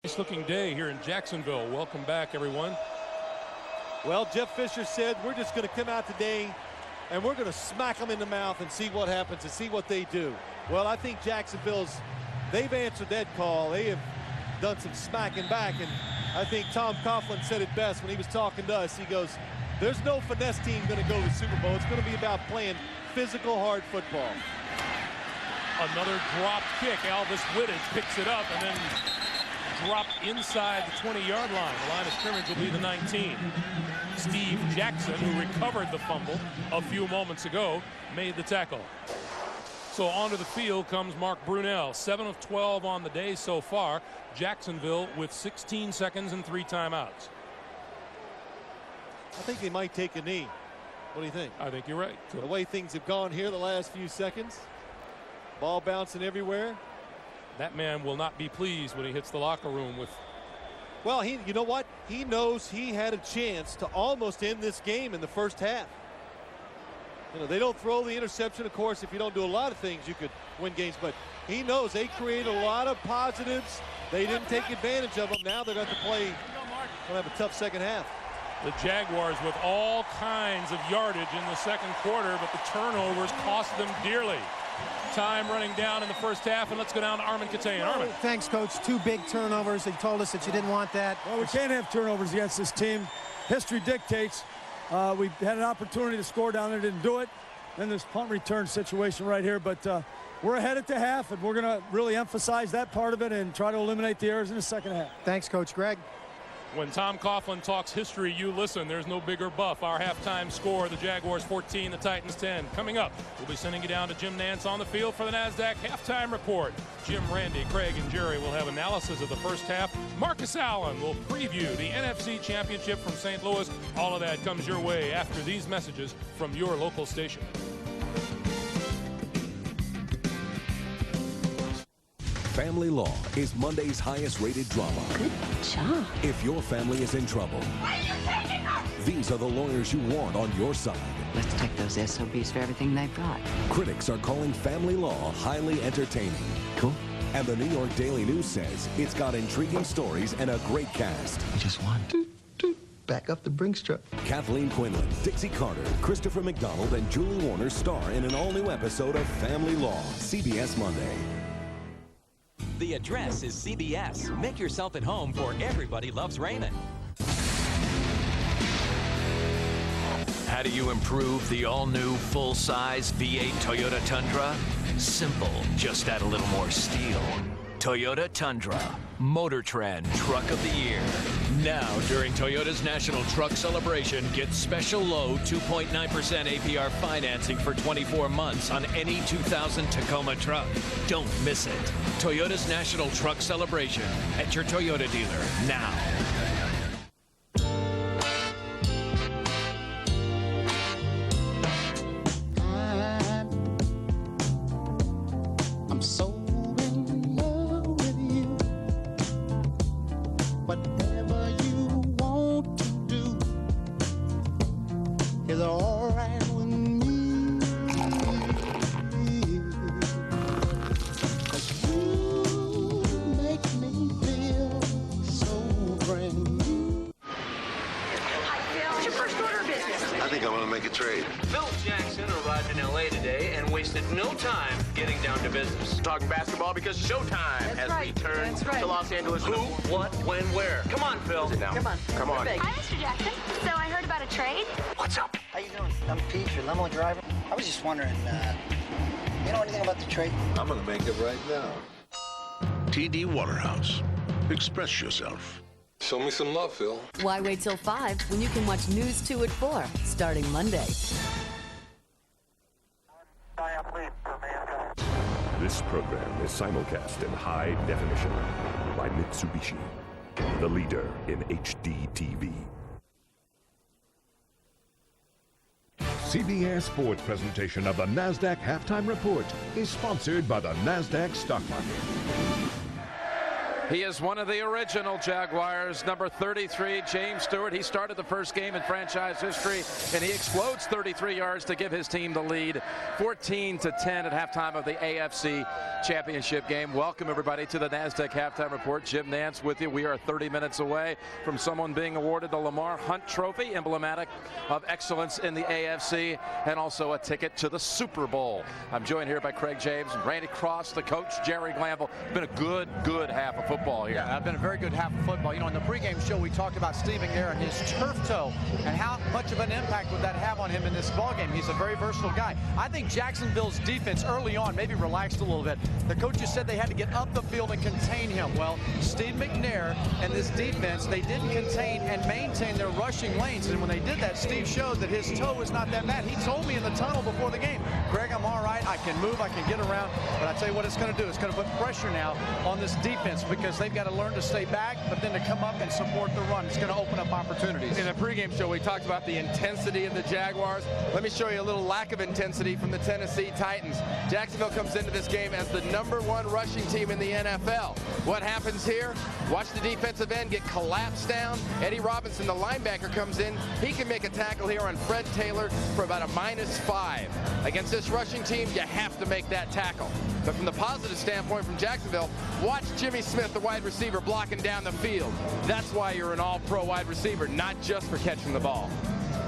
Nice-looking day here in Jacksonville. Welcome back, everyone. Well, Jeff Fisher said we're just going to come out today and we're going to smack them in the mouth and see what happens and see what they do. Well, I think they've answered that call. They have done some smacking back, and I think Tom Coughlin said it best when he was talking to us. He goes, there's no finesse team going to go to the Super Bowl. It's going to be about playing physical, hard football. Another drop kick. Alvis Wittich picks it up and then dropped inside the 20-yard line. The line of scrimmage will be the 19. Steve Jackson, who recovered the fumble a few moments ago, made the tackle. So onto the field comes Mark Brunell. 7 of 12 on the day so far. Jacksonville with 16 seconds and 3 timeouts. I think they might take a knee. What do you think? I think you're right. The way things have gone here the last few seconds. Ball bouncing everywhere. That man will not be pleased when he hits the locker room with. Well, you know what? He knows he had a chance to almost end this game in the first half. You know, they don't throw the interception. Of course, if you don't do a lot of things, you could win games. But he knows they created a lot of positives. They didn't take advantage of them. Now they're going to play. They'll have a tough second half. The Jaguars with all kinds of yardage in the second quarter, but the turnovers cost them dearly. Time running down in the first half, and let's go down to Armin Katayan. Armin. Thanks, Coach. 2 big turnovers. They told us that you didn't want that. Well, we can't have turnovers against this team. History dictates. We had an opportunity to score down there, didn't do it. Then this punt return situation right here, but we're ahead at the half, and we're going to really emphasize that part of it and try to eliminate the errors in the second half. Thanks, Coach. Greg. When Tom Coughlin talks history, you listen. There's no bigger buff. Our halftime score, the Jaguars 14, the Titans 10. Coming up, we'll be sending you down to Jim Nance on the field for the NASDAQ halftime report. Jim, Randy, Craig, and Jerry will have analysis of the first half. Marcus Allen will preview the NFC Championship from St. Louis. All of that comes your way after these messages from your local station. Family Law is Monday's highest-rated drama. Good job. If your family is in trouble, Why are you taking her? These are the lawyers you want on your side. Let's check those SOBs for everything they've got. Critics are calling Family Law highly entertaining. Cool. And the New York Daily News says it's got intriguing stories and a great cast. We just won. Back up the Brinks truck. Kathleen Quinlan, Dixie Carter, Christopher McDonald, and Julie Warner star in an all-new episode of Family Law, CBS Monday. The address is CBS. Make yourself at home for Everybody Loves Raymond. How do you improve the all-new full-size V8 Toyota Tundra? Simple. Just add a little more steel. Toyota Tundra. Motor Trend Truck of the Year. Now, during Toyota's National Truck Celebration, get special low 2.9% APR financing for 24 months on any 2000 Tacoma truck. Don't miss it. Toyota's National Truck Celebration at your Toyota dealer now. I'm so in love with you. Whatever you want to do is all right with me. 'Cause you make me feel so brand new. Hi, Phil. What's your first order of business? I think I'm gonna make a trade. Phil Jackson arrived in LA today and wasted no time getting down to business. Talking basketball because Showtime has returned to Los Angeles. Who, what, when, where? Come on, Phil. Sit down. Come on. Hi, Mr. Jackson. So I heard about a trade. What's up? How you doing? I'm Pete, your limo driver. I was just wondering, you know anything about the trade? I'm gonna make it right now. TD Waterhouse. Express yourself. Show me some love, Phil. Why wait till 5 when you can watch News 2 at 4, starting Monday? This program is simulcast in high definition by Mitsubishi, the leader in HD TV. CBS Sports presentation of the NASDAQ Halftime Report is sponsored by the NASDAQ Stock Market. He is one of the original Jaguars, number 33, James Stewart. He started the first game in franchise history, and he explodes 33 yards to give his team the lead, 14-10 at halftime of the AFC Championship game. Welcome, everybody, to the NASDAQ Halftime Report. Jim Nantz with you. We are 30 minutes away from someone being awarded the Lamar Hunt Trophy, emblematic of excellence in the AFC, and also a ticket to the Super Bowl. I'm joined here by Craig James and Randy Cross, the coach, Jerry Glanville. Been a good half of football here. Yeah, it's been a very good half of football. You know, in the pregame show, we talked about Steve McNair and his turf toe and how much of an impact would that have on him in this ballgame. He's a very versatile guy. I think Jacksonville's defense early on maybe relaxed a little bit. The coaches said they had to get up the field and contain him. Well, Steve McNair and this defense, they didn't contain and maintain their rushing lanes. And when they did that, Steve showed that his toe was not that bad. He told me in the tunnel before the game, Greg, I'm all right. I can move. I can get around. But I tell you what it's going to do. It's going to put pressure now on this defense because they've got to learn to stay back, but then to come up and support the run. It's going to open up opportunities. In the pregame show, we talked about the intensity of the Jaguars. Let me show you a little lack of intensity from the Tennessee Titans. Jacksonville comes into this game as the #1 rushing team in the NFL. What happens here? Watch the defensive end get collapsed down. Eddie Robinson, the linebacker, comes in. He can make a tackle here on Fred Taylor for about a -5. Against this rushing team, you have to make that tackle. But from the positive standpoint from Jacksonville, watch Jimmy Smith, the wide receiver, blocking down the field. That's why you're an all-pro wide receiver, not just for catching the ball.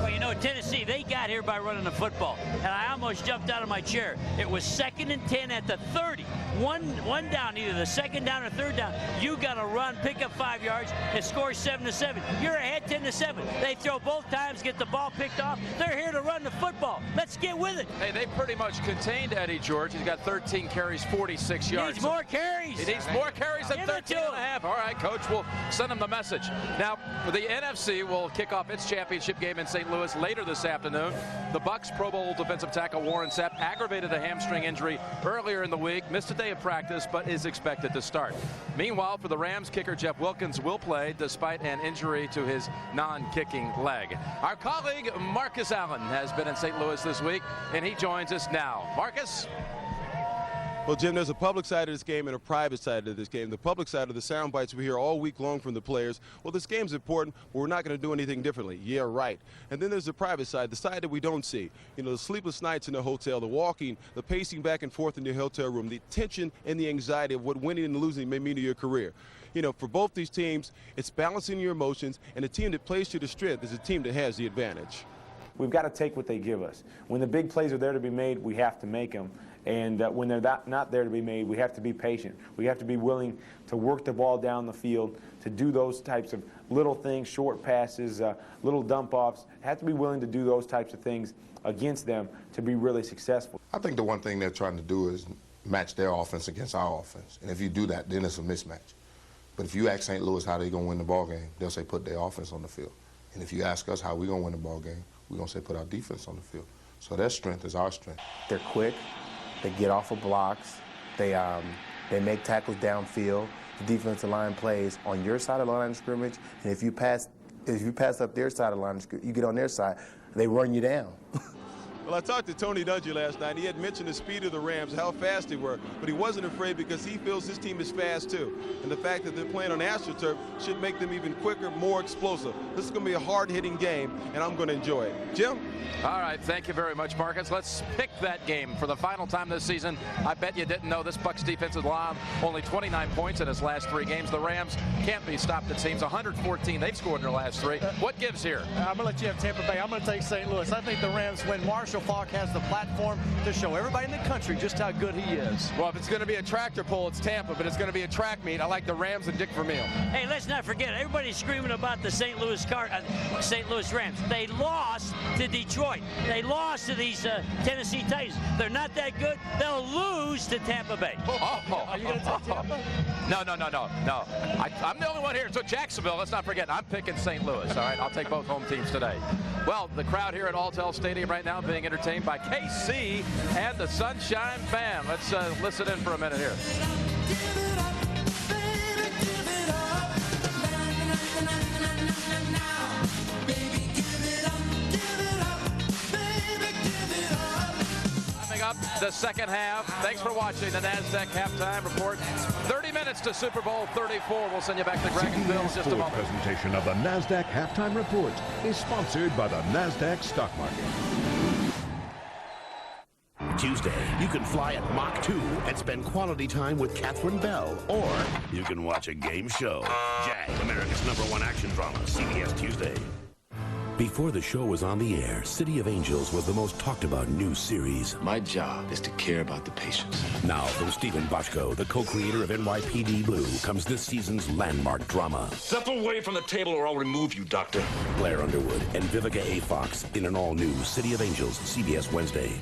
Well, you know, Tennessee, they got here by running the football, and I almost jumped out of my chair. It was 2nd and 10 at the 30. One down, either the second down or third down. You got to run, pick up 5 yards, and score 7-7. You're ahead 10-7. They throw both times, get the ball picked off. They're here to run the football. Let's get with it. Hey, they pretty much contained Eddie George. He's got 13 carries, 46 yards. Needs more carries. He needs more carries than 13.5. All right, Coach, we'll send him the message. Now, the NFC will kick off its championship game in St. Louis later this afternoon. The Bucs Pro Bowl defensive tackle Warren Sapp aggravated a hamstring injury earlier in the week, missed a day of practice, but is expected to start. Meanwhile, for the Rams, kicker Jeff Wilkins will play despite an injury to his non-kicking leg. Our colleague Marcus Allen has been in St. Louis this week, and he joins us now. Marcus? Well, Jim, there's a public side of this game and a private side of this game. The public side of the sound bites we hear all week long from the players. Well, this game's important, but we're not going to do anything differently. Yeah, right. And then there's the private side, the side that we don't see. You know, the sleepless nights in the hotel, the walking, the pacing back and forth in your hotel room, the tension and the anxiety of what winning and losing may mean to your career. You know, for both these teams, it's balancing your emotions, and the team that plays to the strength is the team that has the advantage. We've got to take what they give us. When the big plays are there to be made, we have to make them. And when they're not there to be made, we have to be patient. We have to be willing to work the ball down the field, to do those types of little things, short passes, little dump-offs. Have to be willing to do those types of things against them to be really successful. I think the one thing they're trying to do is match their offense against our offense. And if you do that, then it's a mismatch. But if you ask St. Louis how they're going to win the ball game, they'll say put their offense on the field. And if you ask us how we're going to win the ball game, we're going to say put our defense on the field. So their strength is our strength. They're quick. They get off of blocks. They make tackles downfield. The defensive line plays on your side of the line of scrimmage, and if you pass up their side of the line of scrimmage, you get on their side, they run you down. Well, I talked to Tony Dungy last night. He had mentioned the speed of the Rams, how fast they were, but he wasn't afraid because he feels his team is fast too. And the fact that they're playing on AstroTurf should make them even quicker, more explosive. This is going to be a hard-hitting game, and I'm going to enjoy it. Jim? All right, thank you very much, Marcus. Let's pick that game for the final time this season. I bet you didn't know this Bucs defense has allowed only 29 points in its last 3 games. The Rams can't be stopped, it seems. 114 they've scored in their last 3. What gives here? I'm going to let you have Tampa Bay. I'm going to take St. Louis. I think the Rams win. Marshall Faulk has the platform to show everybody in the country just how good he is. Well, if it's going to be a tractor pull, it's Tampa, but it's going to be a track meet. I like the Rams and Dick Vermeil. Hey, let's not forget, everybody's screaming about the St. Louis Rams. They lost to Detroit. They lost to these Tennessee Titans. They're not that good. They'll lose to Tampa Bay. Are you going to take Tampa? No. I'm the only one here. So Jacksonville, let's not forget, I'm picking St. Louis. All right, I'll take both home teams today. Well, the crowd here at Alltel Stadium right now being entertained by KC and the Sunshine Band. Let's listen in for a minute here. Coming up the second half. Thanks for watching the NASDAQ Halftime Report. 30 minutes to Super Bowl 34. We'll send you back to Dragonville in just a moment. Presentation of the NASDAQ Halftime Report is sponsored by the NASDAQ Stock Market. Tuesday, you can fly at Mach 2 and spend quality time with Catherine Bell, or you can watch a game show. Jag, America's #1 action drama, CBS Tuesday. Before the show was on the air, City of Angels was the most talked about new series. My job is to care about the patients. Now, from Stephen Bochco, the co-creator of NYPD Blue, comes this season's landmark drama. Step away from the table or I'll remove you, Doctor. Blair Underwood and Vivica A. Fox in an all-new City of Angels, CBS Wednesday.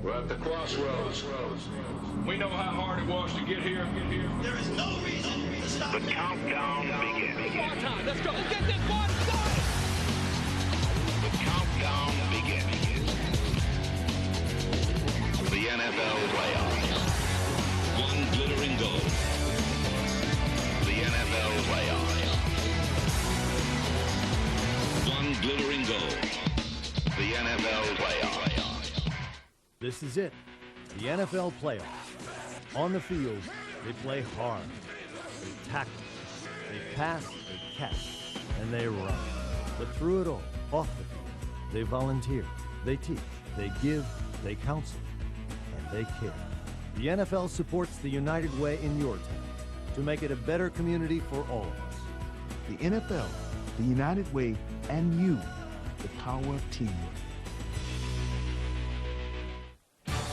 We're at the crossroads. We know how hard it was to get here. There is no reason to stop. The countdown begins. One time, let's go. Let's get this one started. The countdown begins. The NFL playoffs. One glittering goal. The NFL playoffs. One glittering goal. The NFL playoffs. This is it, the NFL playoffs. On the field, they play hard, they tackle, they pass, they catch, and they run. But through it all, off the field, they volunteer, they teach, they give, they counsel, and they care. The NFL supports the United Way in your town to make it a better community for all of us. The NFL, the United Way, and you, the power of teamwork.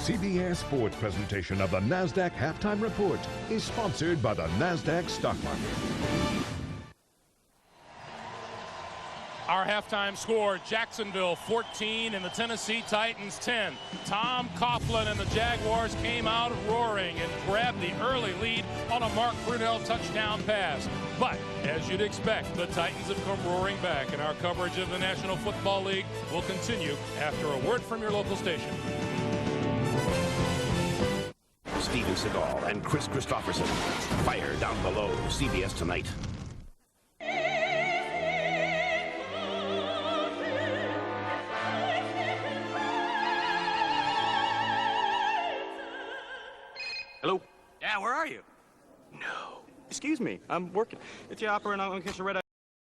CBS Sports presentation of the NASDAQ Halftime Report is sponsored by the NASDAQ Stock Market. Our halftime score, Jacksonville 14 and the Tennessee Titans 10. Tom Coughlin and the Jaguars came out roaring and grabbed the early lead on a Mark Brunell touchdown pass. But, as you'd expect, the Titans have come roaring back, and our coverage of the National Football League will continue after a word from your local station. Steven Seagal and Chris Christopherson. Fire Down Below, CBS Tonight. Hello? Yeah, where are you? No. Excuse me, I'm working. It's the opera and I'm going to catch a red eye.